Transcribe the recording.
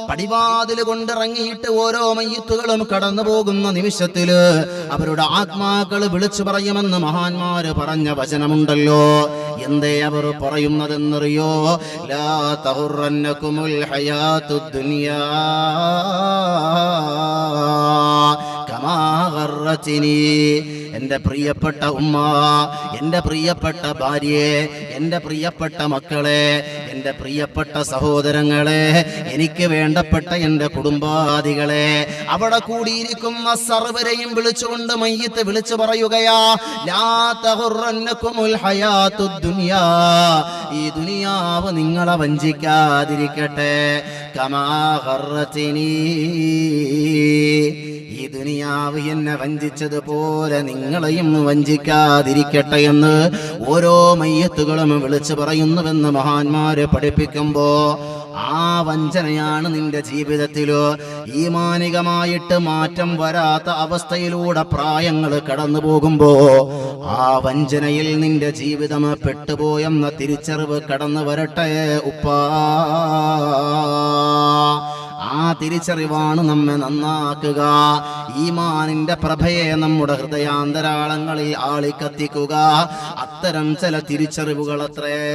പടിവാതിൽ കൊണ്ടിറങ്ങിയിട്ട് ഓരോ മയ്യിത്തുകളും കടന്നു പോകുന്ന നിമിഷത്തില് അവരുടെ ആത്മാക്കൾ വിളിച്ചു പറയുമെന്ന് മഹാന്മാര് പറഞ്ഞ വചനമുണ്ടല്ലോ. എന്തേ അവർ പറയുന്നതെന്നറിയോ? ലാ തഗുറന്നകുമുൽ ഹയാത്തുദ് ദുനിയാ കമാ ഗറത്തിനി. എന്റെ പ്രിയപ്പെട്ട ഉമ്മ, എന്റെ പ്രിയപ്പെട്ട ഭാര്യയെ, എന്റെ പ്രിയപ്പെട്ട മക്കളെ, എന്റെ പ്രിയപ്പെട്ട സഹോദരങ്ങളെ, എനിക്ക് വേണ്ടപ്പെട്ട എന്റെ കുടുംബാദികളെ, അവിടെ കൂടിയിരിക്കുന്ന സർവരെയും വിളിച്ചുകൊണ്ട് മയ്യിത്ത് വിളിച്ചു പറയുകയാ, ലാ തഗുറന്നകുമുൽ ഹയാത്തുദ് ദുനിയാ, ഈ ദുനിയാവ് നിങ്ങളെ വഞ്ചിക്കാതിരിക്കട്ടെ. കമാ ഗറത്തിനി, ഈ ദുനിയാവ് എന്നെ വഞ്ചിച്ചതുപോലെ നിങ്ങളെയും വഞ്ചിക്കാതിരിക്കട്ടെ എന്ന് ഓരോ മയ്യത്തുകളും വിളിച്ചു പറയുന്നുവെന്ന് മഹാന്മാരെ പഠിപ്പിക്കുമ്പോ, ആ വഞ്ചനയാണ് നിന്റെ ജീവിതത്തിലോ ഈമാനികമായിട്ട് മാറ്റം വരാത്ത അവസ്ഥയിലൂടെ പ്രായങ്ങൾ കടന്നു പോകുമ്പോ ആ വഞ്ചനയിൽ നിന്റെ ജീവിതം പെട്ടുപോയെന്ന തിരിച്ചറിവ് കടന്നു വരട്ടെ ഉപ്പാ. ആ തിരിച്ചറിവാണ് നമ്മെ നന്നാക്കുക. ഈമാനിന്റെ പ്രഭയെ നമ്മുടെ ഹൃദയാന്തരാളങ്ങളിൽ ആളിക്കത്തിക്കുക. അത്തരം ചില തിരിച്ചറിവുകൾ അത്രേ